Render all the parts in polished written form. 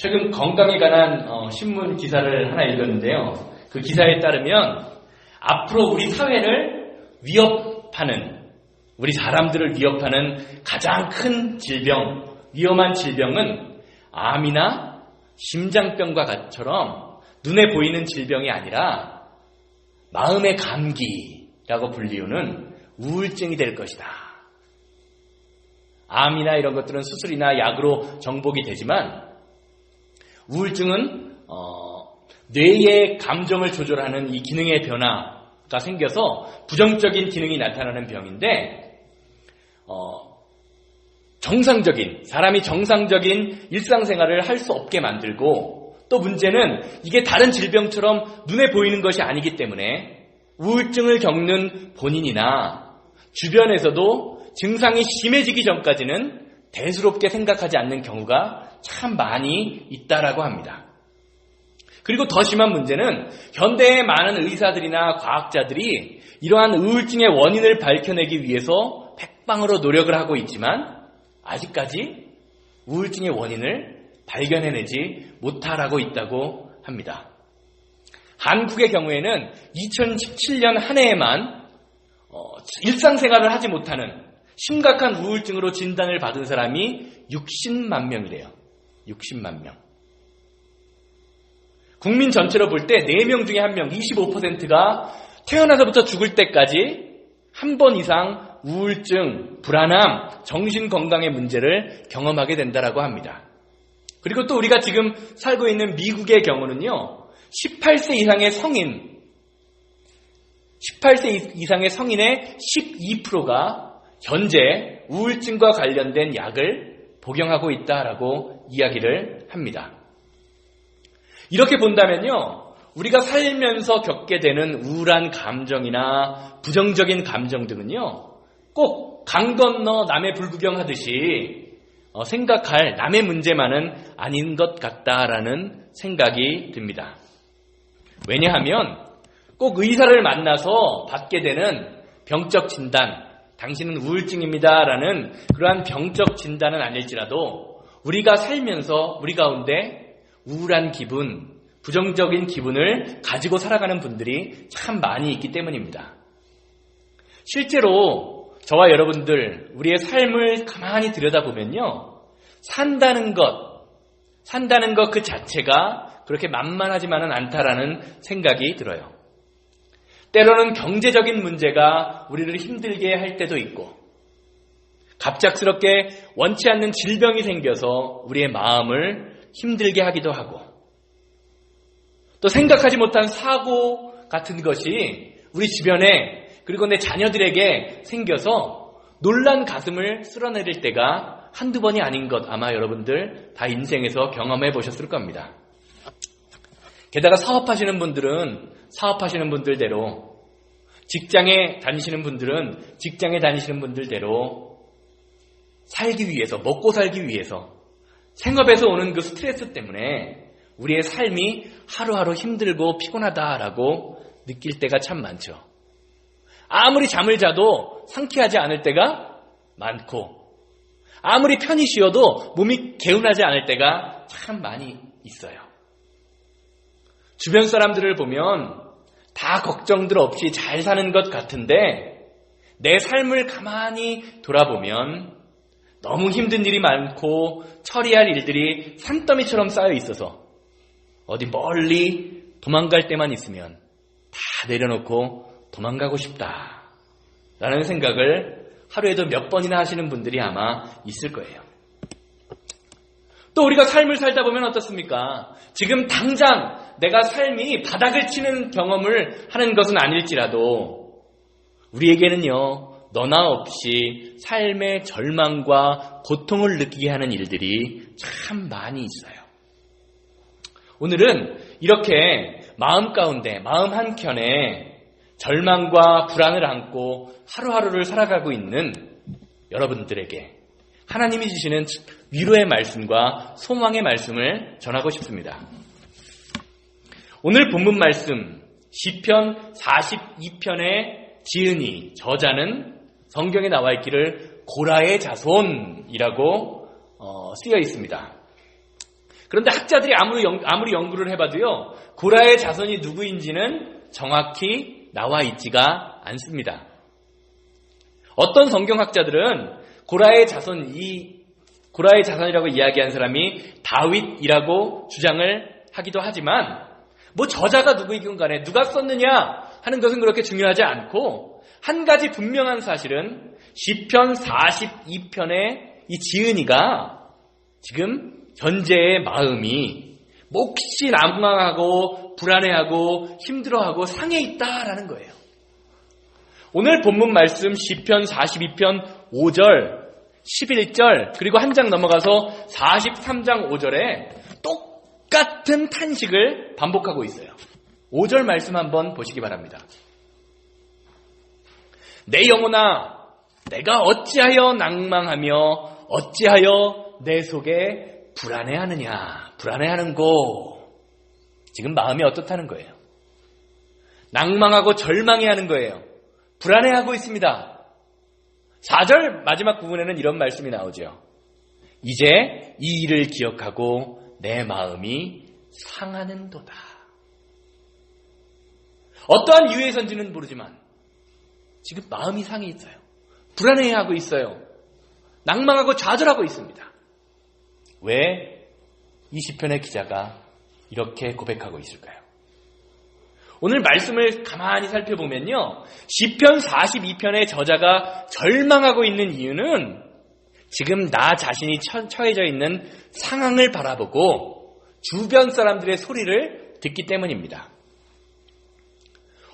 최근 건강에 관한 신문 기사를 하나 읽었는데요. 그 기사에 따르면 앞으로 우리 사회를 위협하는, 우리 사람들을 위협하는 가장 큰 질병, 위험한 질병은 암이나 심장병과처럼 눈에 보이는 질병이 아니라 마음의 감기라고 불리우는 우울증이 될 것이다. 암이나 이런 것들은 수술이나 약으로 정복이 되지만 우울증은 뇌의 감정을 조절하는 이 기능의 변화가 생겨서 부정적인 기능이 나타나는 병인데 사람이 정상적인 일상생활을 할 수 없게 만들고, 또 문제는 이게 다른 질병처럼 눈에 보이는 것이 아니기 때문에 우울증을 겪는 본인이나 주변에서도 증상이 심해지기 전까지는 대수롭게 생각하지 않는 경우가 참 많이 있다라고 합니다. 그리고 더 심한 문제는 현대의 많은 의사들이나 과학자들이 이러한 우울증의 원인을 밝혀내기 위해서 백방으로 노력을 하고 있지만 아직까지 우울증의 원인을 발견해내지 못하고 있다고 합니다. 한국의 경우에는 2017년 한 해에만 일상생활을 하지 못하는 심각한 우울증으로 진단을 받은 사람이 60만 명이래요. 60만 명. 국민 전체로 볼 때 4명 중에 1명, 25%가 태어나서부터 죽을 때까지 한 번 이상 우울증, 불안함, 정신건강의 문제를 경험하게 된다고 합니다. 그리고 또 우리가 지금 살고 있는 미국의 경우는요, 18세 이상의 성인의 12%가 현재 우울증과 관련된 약을 복용하고 있다라고 이야기를 합니다. 이렇게 본다면요, 우리가 살면서 겪게 되는 우울한 감정이나 부정적인 감정 등은요, 꼭 강 건너 남의 불구경하듯이 생각할 남의 문제만은 아닌 것 같다라는 생각이 듭니다. 왜냐하면 꼭 의사를 만나서 받게 되는 병적 진단, 당신은 우울증입니다라는 그러한 병적 진단은 아닐지라도 우리가 살면서 우리 가운데 우울한 기분, 부정적인 기분을 가지고 살아가는 분들이 참 많이 있기 때문입니다. 실제로 저와 여러분들, 우리의 삶을 가만히 들여다보면요, 산다는 것 그 자체가 그렇게 만만하지만은 않다라는 생각이 들어요. 때로는 경제적인 문제가 우리를 힘들게 할 때도 있고, 갑작스럽게 원치 않는 질병이 생겨서 우리의 마음을 힘들게 하기도 하고, 또 생각하지 못한 사고 같은 것이 우리 주변에, 그리고 내 자녀들에게 생겨서 놀란 가슴을 쓸어내릴 때가 한두 번이 아닌 것, 아마 여러분들 다 인생에서 경험해 보셨을 겁니다. 게다가 사업하시는 분들대로, 직장에 다니시는 분들은 직장에 다니시는 분들대로 살기 위해서, 먹고 살기 위해서, 생업에서 오는 그 스트레스 때문에 우리의 삶이 하루하루 힘들고 피곤하다라고 느낄 때가 참 많죠. 아무리 잠을 자도 상쾌하지 않을 때가 많고, 아무리 편히 쉬어도 몸이 개운하지 않을 때가 참 많이 있어요. 주변 사람들을 보면 다 걱정들 없이 잘 사는 것 같은데, 내 삶을 가만히 돌아보면 너무 힘든 일이 많고 처리할 일들이 산더미처럼 쌓여 있어서 어디 멀리 도망갈 때만 있으면 다 내려놓고 도망가고 싶다라는 생각을 하루에도 몇 번이나 하시는 분들이 아마 있을 거예요. 또 우리가 삶을 살다 보면 어떻습니까? 지금 당장 내가 삶이 바닥을 치는 경험을 하는 것은 아닐지라도 우리에게는요, 너나 없이 삶의 절망과 고통을 느끼게 하는 일들이 참 많이 있어요. 오늘은 이렇게 마음 가운데, 마음 한켠에 절망과 불안을 안고 하루하루를 살아가고 있는 여러분들에게 하나님이 주시는 위로의 말씀과 소망의 말씀을 전하고 싶습니다. 오늘 본문 말씀, 시편 42편의 지은이, 저자는 성경에 나와 있기를 고라의 자손이라고 쓰여 있습니다. 그런데 학자들이 아무리 연구를 해봐도요, 고라의 자손이 누구인지는 정확히 나와 있지가 않습니다. 어떤 성경학자들은 고라의 자손이라고 이야기한 사람이 다윗이라고 주장을 하기도 하지만, 저자가 누구이건 간에 누가 썼느냐 하는 것은 그렇게 중요하지 않고, 한 가지 분명한 사실은 시편 42편의 이 지은이가 지금 현재의 마음이 몹시 난망하고 불안해하고 힘들어하고 상해 있다라는 거예요. 오늘 본문 말씀 시편 42편 5절, 11절, 그리고 한 장 넘어가서 43장 5절에 똑같은 탄식을 반복하고 있어요. 5절 말씀 한번 보시기 바랍니다. 내 영혼아, 내가 어찌하여 낭망하며 어찌하여 내 속에 불안해하는고. 지금 마음이 어떻다는 거예요? 낭망하고 절망해하는 거예요. 불안해하고 있습니다. 4절 마지막 부분에는 이런 말씀이 나오죠. 이제 이 일을 기억하고 내 마음이 상하는도다. 어떠한 이유에선지는 모르지만 지금 마음이 상해 있어요. 불안해하고 있어요. 낭망하고 좌절하고 있습니다. 왜 이 시편의 기자가 이렇게 고백하고 있을까요? 오늘 말씀을 가만히 살펴보면요, 시편 42편의 저자가 절망하고 있는 이유는 지금 나 자신이 처해져 있는 상황을 바라보고 주변 사람들의 소리를 듣기 때문입니다.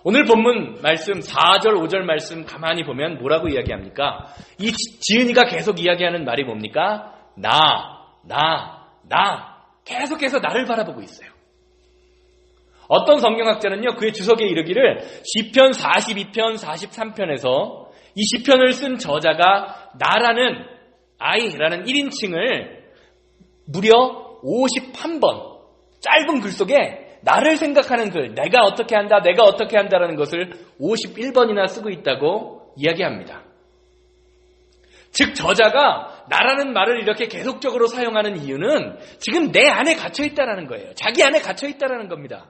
오늘 본문 말씀 4절 5절 말씀 가만히 보면 뭐라고 이야기합니까? 이 지은이가 계속 이야기하는 말이 뭡니까? 나 계속해서 나를 바라보고 있어요. 어떤 성경학자는요, 그의 주석에 이르기를 시편 42편 43편에서 이 시편을 쓴 저자가 나라는 I라는 1인칭을 무려 51번 짧은 글 속에 나를 생각하는 글, 내가 어떻게 한다라는 것을 51번이나 쓰고 있다고 이야기합니다. 즉 저자가 나라는 말을 이렇게 계속적으로 사용하는 이유는 지금 내 안에 갇혀있다라는 거예요. 자기 안에 갇혀있다라는 겁니다.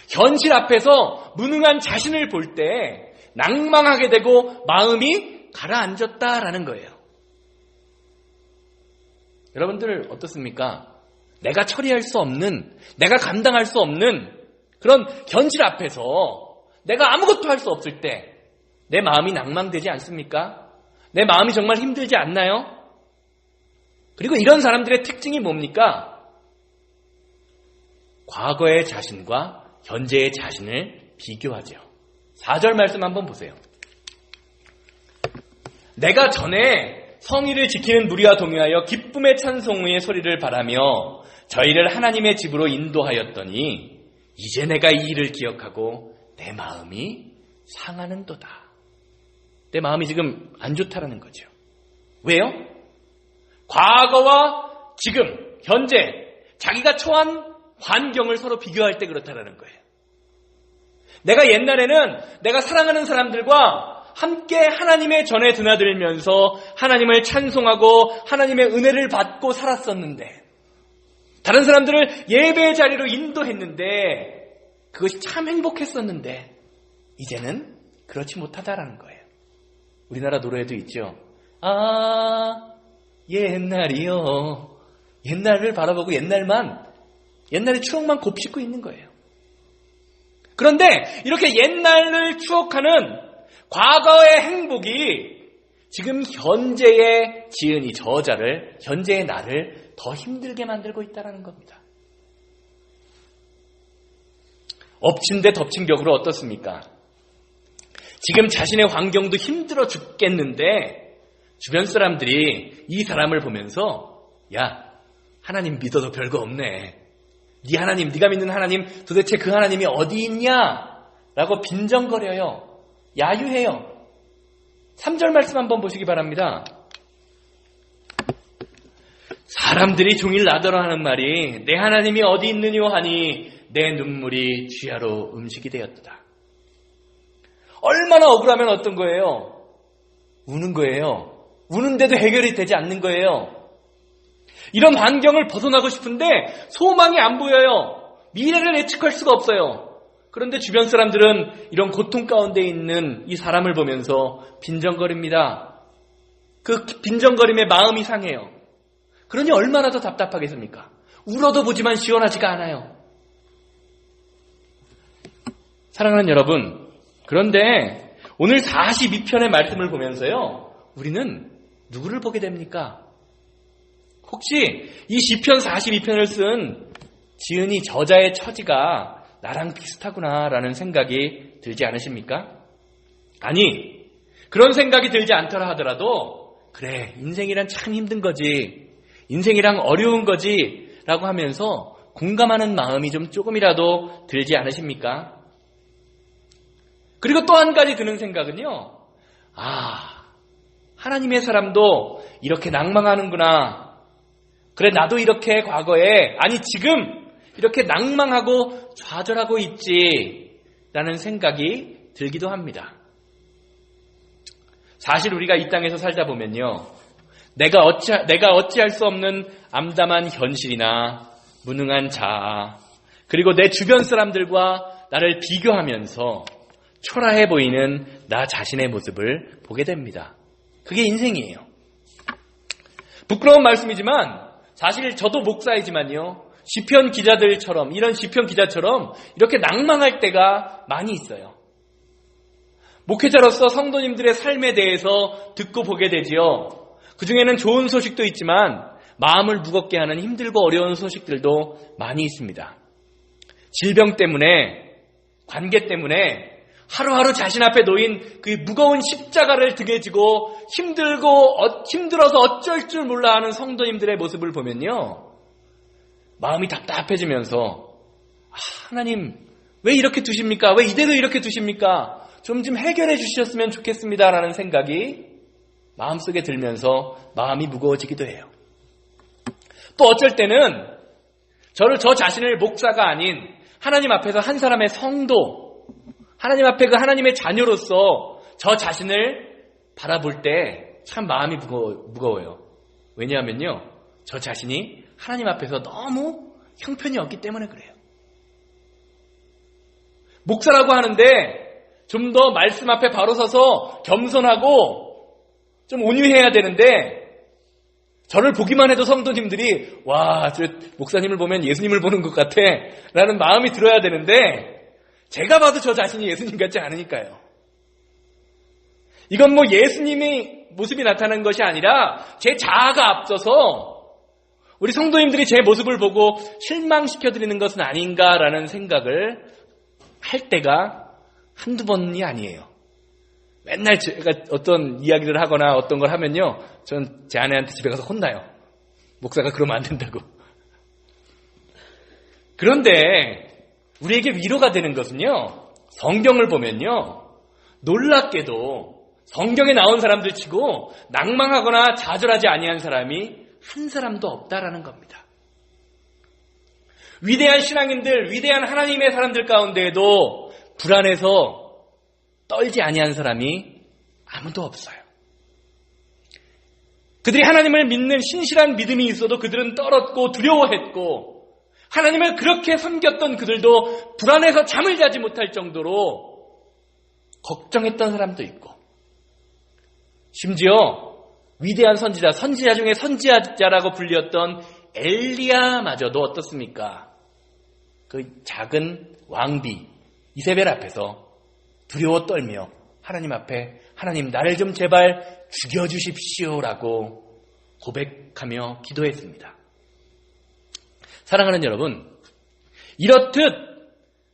현실 앞에서 무능한 자신을 볼 때 낭망하게 되고 마음이 가라앉았다라는 거예요. 여러분들 어떻습니까? 내가 처리할 수 없는, 내가 감당할 수 없는 그런 현실 앞에서 내가 아무것도 할 수 없을 때 내 마음이 낭망되지 않습니까? 내 마음이 정말 힘들지 않나요? 그리고 이런 사람들의 특징이 뭡니까? 과거의 자신과 현재의 자신을 비교하죠. 4절 말씀 한번 보세요. 내가 전에 성의를 지키는 무리와 동요하여 기쁨의 찬송의 소리를 바라며 저희를 하나님의 집으로 인도하였더니 이제 내가 이 일을 기억하고 내 마음이 상하는도다. 내 마음이 지금 안 좋다라는 거죠. 왜요? 과거와 지금, 현재 자기가 처한 환경을 서로 비교할 때 그렇다라는 거예요. 내가 옛날에는 내가 사랑하는 사람들과 함께 하나님의 전에 드나들면서 하나님을 찬송하고 하나님의 은혜를 받고 살았었는데, 다른 사람들을 예배의 자리로 인도했는데 그것이 참 행복했었는데 이제는 그렇지 못하다라는 거예요. 우리나라 노래에도 있죠. 옛날이요. 옛날을 바라보고 옛날의 추억만 곱씹고 있는 거예요. 그런데 이렇게 옛날을 추억하는 과거의 행복이 지금 현재의 지은이 저자를, 현재의 나를 더 힘들게 만들고 있다는 겁니다. 엎친 데 덮친 격으로 어떻습니까? 지금 자신의 환경도 힘들어 죽겠는데 주변 사람들이 이 사람을 보면서 야, 하나님 믿어도 별거 없네. 네 하나님, 네가 믿는 하나님 도대체 그 하나님이 어디 있냐? 라고 빈정거려요. 야유해요. 3절 말씀 한번 보시기 바랍니다. 사람들이 종일 나더러 하는 말이 내 하나님이 어디 있느뇨 하니 내 눈물이 쥐하로 음식이 되었도다. 얼마나 억울하면 어떤 거예요? 우는 거예요. 우는데도 해결이 되지 않는 거예요. 이런 환경을 벗어나고 싶은데 소망이 안 보여요. 미래를 예측할 수가 없어요. 그런데 주변 사람들은 이런 고통 가운데 있는 이 사람을 보면서 빈정거립니다. 그 빈정거림에 마음이 상해요. 그러니 얼마나 더 답답하겠습니까? 울어도 보지만 시원하지가 않아요. 사랑하는 여러분, 그런데 오늘 42편의 말씀을 보면서요, 우리는 누구를 보게 됩니까? 혹시 이 시편 42편을 쓴 지은이 저자의 처지가 나랑 비슷하구나라는 생각이 들지 않으십니까? 아니, 그런 생각이 들지 않더라 하더라도 그래, 인생이란 참 힘든 거지, 인생이란 어려운 거지 라고 하면서 공감하는 마음이 좀 조금이라도 들지 않으십니까? 그리고 또 한 가지 드는 생각은요, 하나님의 사람도 이렇게 낭망하는구나. 그래, 나도 이렇게 과거에, 아니 지금 이렇게 낭망하고 좌절하고 있지 라는 생각이 들기도 합니다. 사실 우리가 이 땅에서 살다 보면요, 내가 어찌할 수 없는 암담한 현실이나 무능한 자아, 그리고 내 주변 사람들과 나를 비교하면서 초라해 보이는 나 자신의 모습을 보게 됩니다. 그게 인생이에요. 부끄러운 말씀이지만 사실 저도 목사이지만요, 시편 기자들처럼, 이런 시편 기자처럼 이렇게 낭망할 때가 많이 있어요. 목회자로서 성도님들의 삶에 대해서 듣고 보게 되지요. 그중에는 좋은 소식도 있지만 마음을 무겁게 하는 힘들고 어려운 소식들도 많이 있습니다. 질병 때문에, 관계 때문에 하루하루 자신 앞에 놓인 그 무거운 십자가를 등에 지고 힘들어서 어쩔 줄 몰라 하는 성도님들의 모습을 보면요, 마음이 답답해지면서 하나님 왜 이렇게 두십니까? 왜 이대로 이렇게 두십니까? 좀 해결해 주셨으면 좋겠습니다라는 생각이 마음속에 들면서 마음이 무거워지기도 해요. 또 어쩔 때는 저 자신을 목사가 아닌 하나님 앞에서 한 사람의 성도, 하나님 앞에 그 하나님의 자녀로서 저 자신을 바라볼 때 참 마음이 무거워요. 왜냐하면요, 저 자신이 하나님 앞에서 너무 형편이 없기 때문에 그래요. 목사라고 하는데 좀 더 말씀 앞에 바로 서서 겸손하고 좀 온유해야 되는데, 저를 보기만 해도 성도님들이 저 목사님을 보면 예수님을 보는 것 같아 라는 마음이 들어야 되는데, 제가 봐도 저 자신이 예수님 같지 않으니까요. 이건 예수님의 모습이 나타나는 것이 아니라 제 자아가 앞서서 우리 성도님들이 제 모습을 보고 실망시켜드리는 것은 아닌가라는 생각을 할 때가 한두 번이 아니에요. 맨날 제가 어떤 이야기를 하거나 어떤 걸 하면요, 전 제 아내한테 집에 가서 혼나요. 목사가 그러면 안 된다고. 그런데 우리에게 위로가 되는 것은요, 성경을 보면요, 놀랍게도 성경에 나온 사람들 치고 낭망하거나 좌절하지 아니한 사람이 한 사람도 없다라는 겁니다. 위대한 신앙인들, 위대한 하나님의 사람들 가운데에도 불안해서 떨지 아니한 사람이 아무도 없어요. 그들이 하나님을 믿는 신실한 믿음이 있어도 그들은 떨었고 두려워했고, 하나님을 그렇게 섬겼던 그들도 불안해서 잠을 자지 못할 정도로 걱정했던 사람도 있고, 심지어 위대한 선지자 중에 선지자라고 불렸던 엘리야마저도 어떻습니까? 그 작은 왕비 이세벨 앞에서 두려워 떨며 하나님 앞에, 하나님 나를 좀 제발 죽여주십시오라고 고백하며 기도했습니다. 사랑하는 여러분, 이렇듯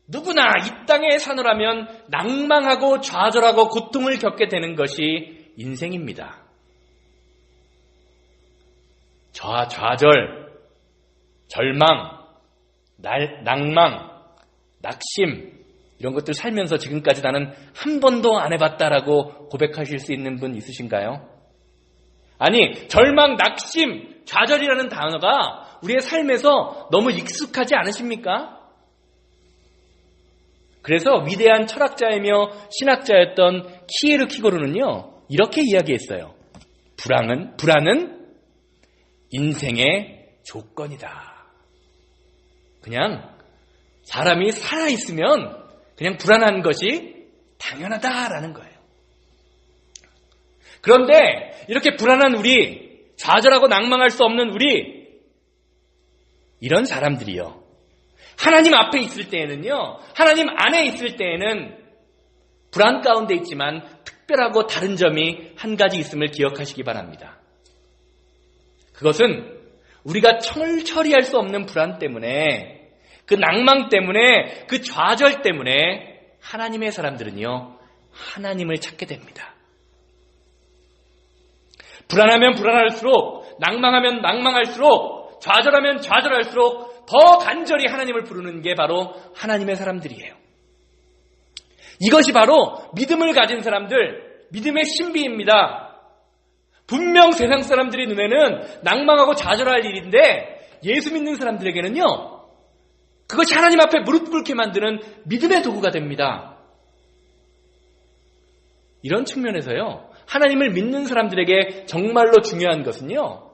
누구나 이 땅에 사노라면 낭망하고 좌절하고 고통을 겪게 되는 것이 인생입니다. 좌절, 절망, 낭망, 낙심, 이런 것들 살면서 지금까지 나는 한 번도 안 해봤다라고 고백하실 수 있는 분 있으신가요? 아니, 절망, 낙심, 좌절이라는 단어가 우리의 삶에서 너무 익숙하지 않으십니까? 그래서 위대한 철학자이며 신학자였던 키에르키고르는요, 이렇게 이야기했어요. 불안은 인생의 조건이다. 그냥 사람이 살아있으면 그냥 불안한 것이 당연하다라는 거예요. 그런데 이렇게 불안한 우리, 좌절하고 낭망할 수 없는 우리, 이런 사람들이요, 하나님 앞에 있을 때에는요, 하나님 안에 있을 때에는 불안 가운데 있지만 특별하고 다른 점이 한 가지 있음을 기억하시기 바랍니다. 그것은 우리가 처리할 수 없는 불안 때문에, 그 낭망 때문에, 그 좌절 때문에 하나님의 사람들은요, 하나님을 찾게 됩니다. 불안하면 불안할수록, 낭망하면 낭망할수록, 좌절하면 좌절할수록 더 간절히 하나님을 부르는 게 바로 하나님의 사람들이에요. 이것이 바로 믿음을 가진 사람들, 믿음의 신비입니다. 분명 세상 사람들의 눈에는 낭망하고 좌절할 일인데 예수 믿는 사람들에게는요, 그것이 하나님 앞에 무릎 꿇게 만드는 믿음의 도구가 됩니다. 이런 측면에서요, 하나님을 믿는 사람들에게 정말로 중요한 것은요,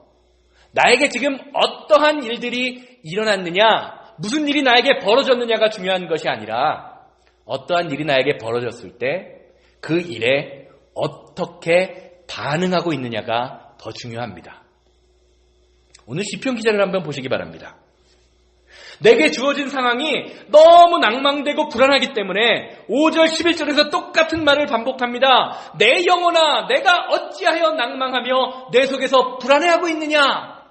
나에게 지금 어떠한 일들이 일어났느냐, 무슨 일이 나에게 벌어졌느냐가 중요한 것이 아니라 어떠한 일이 나에게 벌어졌을 때 그 일에 어떻게 반응하고 있느냐가 더 중요합니다. 오늘 시편 기자를 한번 보시기 바랍니다. 내게 주어진 상황이 너무 낭망되고 불안하기 때문에 5절 11절에서 똑같은 말을 반복합니다. 내 영혼아, 내가 어찌하여 낭망하며 내 속에서 불안해하고 있느냐.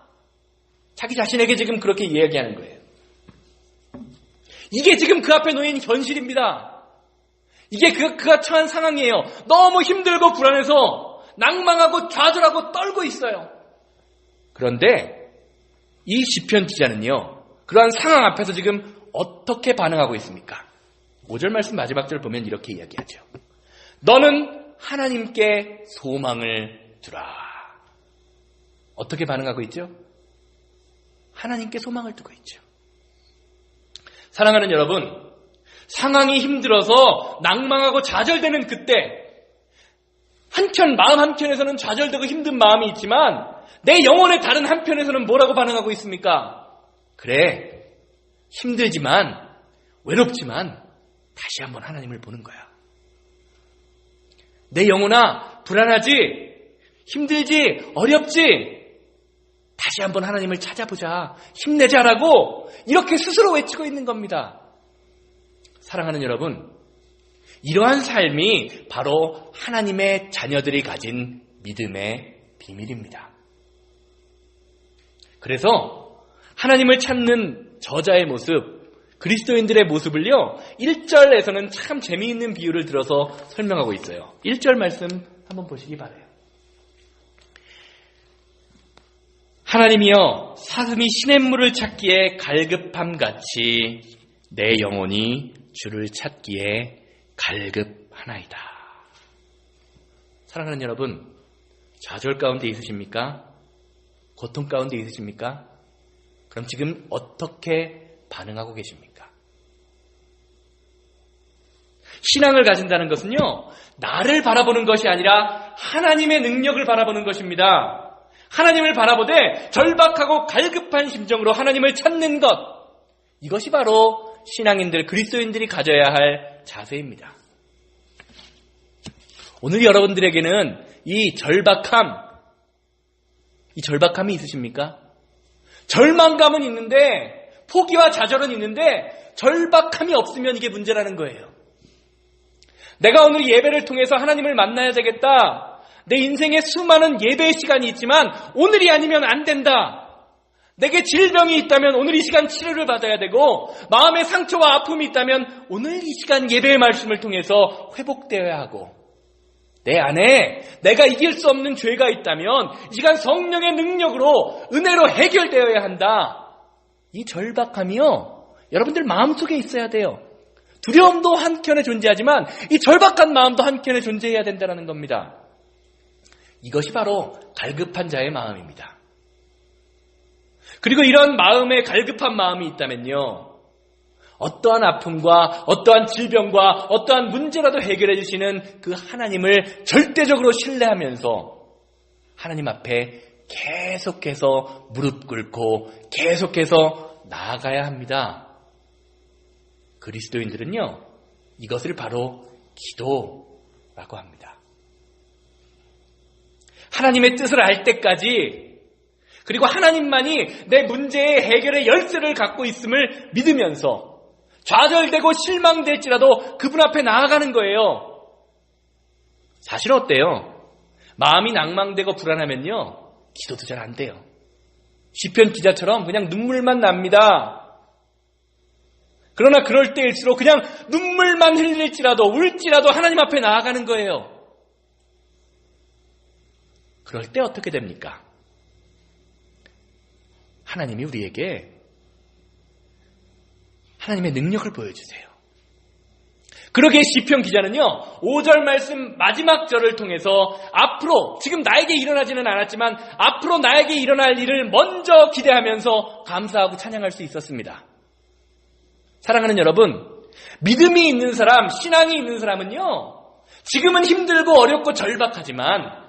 자기 자신에게 지금 그렇게 이야기하는 거예요. 이게 지금 그 앞에 놓인 현실입니다. 이게 그가 처한 상황이에요. 너무 힘들고 불안해서 낭망하고 좌절하고 떨고 있어요. 그런데 이 시편 기자는요, 그러한 상황 앞에서 지금 어떻게 반응하고 있습니까? 5절 말씀 마지막 절 보면 이렇게 이야기하죠. 너는 하나님께 소망을 두라. 어떻게 반응하고 있죠? 하나님께 소망을 두고 있죠. 사랑하는 여러분, 상황이 힘들어서 낭망하고 좌절되는 그때, 한편 마음 한켠에서는 좌절되고 힘든 마음이 있지만 내 영혼의 다른 한편에서는 뭐라고 반응하고 있습니까? 그래, 힘들지만 외롭지만 다시 한번 하나님을 보는 거야. 내 영혼아, 불안하지? 힘들지? 어렵지? 다시 한번 하나님을 찾아보자. 힘내자라고 이렇게 스스로 외치고 있는 겁니다. 사랑하는 여러분, 이러한 삶이 바로 하나님의 자녀들이 가진 믿음의 비밀입니다. 그래서 하나님을 찾는 저자의 모습, 그리스도인들의 모습을요, 1절에서는 참 재미있는 비유를 들어서 설명하고 있어요. 1절 말씀 한번 보시기 바라요. 하나님이여, 사슴이 시냇물을 찾기에 갈급함같이 내 영혼이 주를 찾기에 갈급하나이다. 사랑하는 여러분, 좌절 가운데 있으십니까? 고통 가운데 있으십니까? 그럼 지금 어떻게 반응하고 계십니까? 신앙을 가진다는 것은요, 나를 바라보는 것이 아니라 하나님의 능력을 바라보는 것입니다. 하나님을 바라보되 절박하고 갈급한 심정으로 하나님을 찾는 것, 이것이 바로 신앙인들, 그리스도인들이 가져야 할 자세입니다. 오늘 여러분들에게는 이 절박함이 있으십니까? 절망감은 있는데, 포기와 좌절은 있는데 절박함이 없으면 이게 문제라는 거예요. 내가 오늘 예배를 통해서 하나님을 만나야 되겠다. 내 인생에 수많은 예배의 시간이 있지만 오늘이 아니면 안 된다. 내게 질병이 있다면 오늘 이 시간 치료를 받아야 되고, 마음의 상처와 아픔이 있다면 오늘 이 시간 예배의 말씀을 통해서 회복되어야 하고, 내 안에 내가 이길 수 없는 죄가 있다면 이 시간 성령의 능력으로, 은혜로 해결되어야 한다. 이 절박함이요, 여러분들 마음속에 있어야 돼요. 두려움도 한켠에 존재하지만 이 절박한 마음도 한켠에 존재해야 된다는 겁니다. 이것이 바로 갈급한 자의 마음입니다. 그리고 이런 마음에 갈급한 마음이 있다면요, 어떠한 아픔과 어떠한 질병과 어떠한 문제라도 해결해 주시는 그 하나님을 절대적으로 신뢰하면서 하나님 앞에 계속해서 무릎 꿇고 계속해서 나아가야 합니다. 그리스도인들은요, 이것을 바로 기도라고 합니다. 하나님의 뜻을 알 때까지, 그리고 하나님만이 내 문제의 해결의 열쇠를 갖고 있음을 믿으면서 좌절되고 실망될지라도 그분 앞에 나아가는 거예요. 사실 어때요? 마음이 낭망되고 불안하면요, 기도도 잘 안 돼요. 시편 기자처럼 그냥 눈물만 납니다. 그러나 그럴 때일수록 그냥 눈물만 흘릴지라도 울지라도 하나님 앞에 나아가는 거예요. 그럴 때 어떻게 됩니까? 하나님이 우리에게 하나님의 능력을 보여주세요. 그러기에 시편 기자는요, 5절 말씀 마지막 절을 통해서 앞으로, 지금 나에게 일어나지는 않았지만 앞으로 나에게 일어날 일을 먼저 기대하면서 감사하고 찬양할 수 있었습니다. 사랑하는 여러분, 믿음이 있는 사람, 신앙이 있는 사람은요, 지금은 힘들고 어렵고 절박하지만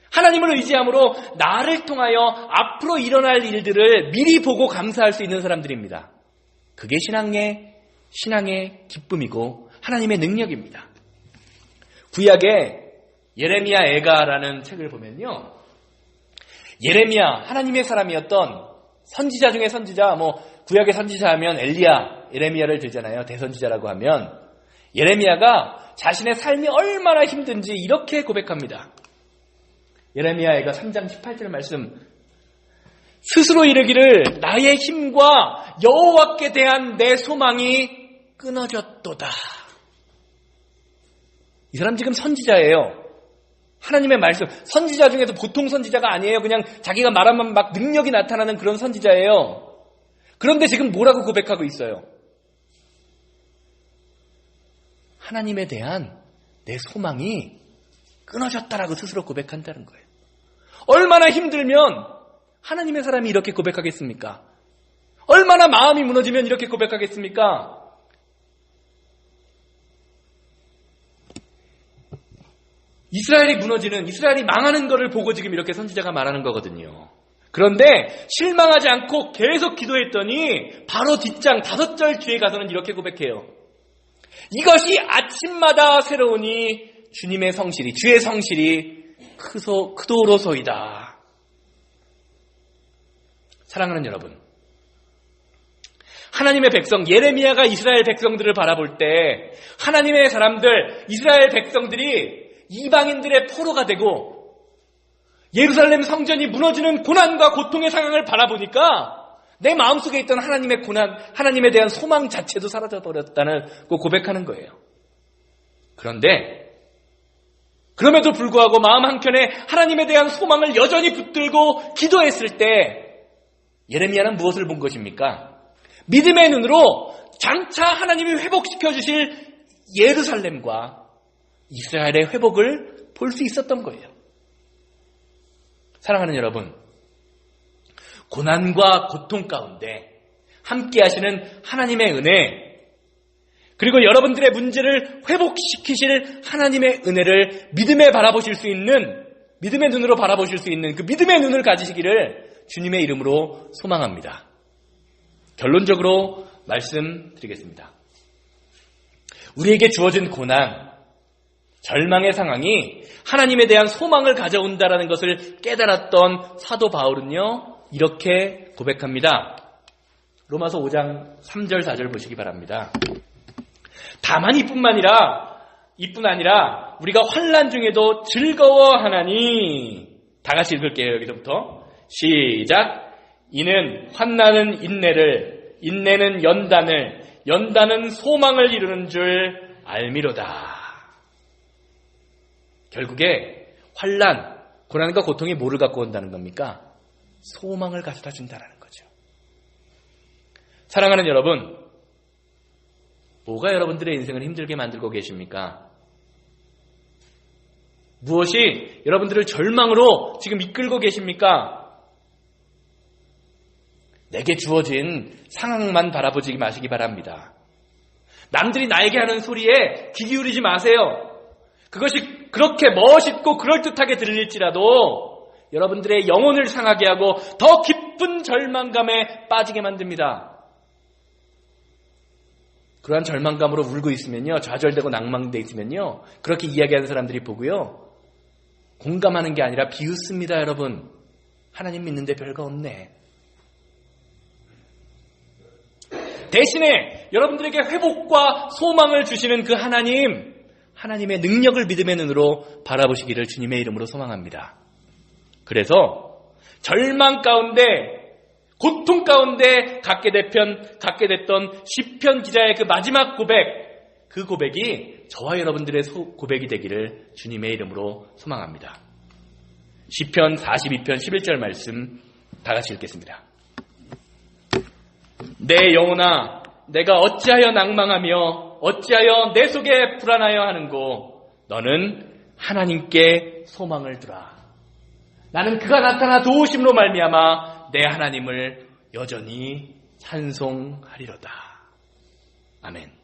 하나님을 의지함으로 나를 통하여 앞으로 일어날 일들을 미리 보고 감사할 수 있는 사람들입니다. 그게 신앙의 기쁨이고 하나님의 능력입니다. 구약의 예레미야 애가라는 책을 보면요, 예레미야, 하나님의 사람이었던 선지자 중에 선지자, 구약의 선지자 하면 엘리야, 예레미야를 들잖아요. 대선지자라고 하면 예레미야가 자신의 삶이 얼마나 힘든지 이렇게 고백합니다. 예레미야 애가 3장 18절 말씀, 스스로 이르기를 나의 힘과 여호와께 대한 내 소망이 끊어졌도다. 이 사람 지금 선지자예요. 하나님의 말씀, 선지자 중에도 보통 선지자가 아니에요. 그냥 자기가 말하면 막 능력이 나타나는 그런 선지자예요. 그런데 지금 뭐라고 고백하고 있어요? 하나님에 대한 내 소망이 끊어졌다라고 스스로 고백한다는 거예요. 얼마나 힘들면 하나님의 사람이 이렇게 고백하겠습니까? 얼마나 마음이 무너지면 이렇게 고백하겠습니까? 이스라엘이 무너지는, 이스라엘이 망하는 것을 보고 지금 이렇게 선지자가 말하는 거거든요. 그런데 실망하지 않고 계속 기도했더니 바로 뒷장 5절 뒤에 가서는 이렇게 고백해요. 이것이 아침마다 새로우니 주님의 성실이, 주의 성실이 크도로소이다. 사랑하는 여러분, 하나님의 백성, 예레미야가 이스라엘 백성들을 바라볼 때 하나님의 사람들, 이스라엘 백성들이 이방인들의 포로가 되고 예루살렘 성전이 무너지는 고난과 고통의 상황을 바라보니까 내 마음속에 있던 하나님의 고난, 하나님에 대한 소망 자체도 사라져버렸다는 그 고백하는 거예요. 그런데 그럼에도 불구하고 마음 한켠에 하나님에 대한 소망을 여전히 붙들고 기도했을 때 예레미야는 무엇을 본 것입니까? 믿음의 눈으로 장차 하나님이 회복시켜 주실 예루살렘과 이스라엘의 회복을 볼 수 있었던 거예요. 사랑하는 여러분, 고난과 고통 가운데 함께 하시는 하나님의 은혜, 그리고 여러분들의 문제를 회복시키실 하나님의 은혜를 믿음에 바라보실 수 있는, 믿음의 눈으로 바라보실 수 있는 그 믿음의 눈을 가지시기를 주님의 이름으로 소망합니다. 결론적으로 말씀드리겠습니다. 우리에게 주어진 고난, 절망의 상황이 하나님에 대한 소망을 가져온다라는 것을 깨달았던 사도 바울은요, 이렇게 고백합니다. 로마서 5장 3절 4절 보시기 바랍니다. 다만 이뿐 아니라 우리가 환난 중에도 즐거워하나니. 다 같이 읽을게요. 여기서부터 시작. 이는 환난은 인내를, 인내는 연단을, 연단은 소망을 이루는 줄 알미로다. 결국에 환난, 고난과 고통이 뭐를 갖고 온다는 겁니까? 소망을 가져다 준다는 거죠. 사랑하는 여러분, 뭐가 여러분들의 인생을 힘들게 만들고 계십니까? 무엇이 여러분들을 절망으로 지금 이끌고 계십니까? 내게 주어진 상황만 바라보지 마시기 바랍니다. 남들이 나에게 하는 소리에 귀 기울이지 마세요. 그것이 그렇게 멋있고 그럴듯하게 들릴지라도 여러분들의 영혼을 상하게 하고 더 깊은 절망감에 빠지게 만듭니다. 그러한 절망감으로 울고 있으면요, 좌절되고 낭망돼 있으면요, 그렇게 이야기하는 사람들이 보고요, 공감하는 게 아니라 비웃습니다. 여러분, 하나님 믿는데 별거 없네. 대신에 여러분들에게 회복과 소망을 주시는 그 하나님의 능력을 믿음의 눈으로 바라보시기를 주님의 이름으로 소망합니다. 그래서 절망 가운데, 고통 가운데 갖게 됐던 시편 기자의 그 마지막 고백, 그 고백이 저와 여러분들의 고백이 되기를 주님의 이름으로 소망합니다. 시편 42편 11절 말씀 다 같이 읽겠습니다. 내 영혼아, 내가 어찌하여 낭망하며 어찌하여 내 속에 불안하여 하는고, 너는 하나님께 소망을 두라. 나는 그가 나타나 도우심으로 말미암아 내 하나님을 여전히 찬송하리로다. 아멘.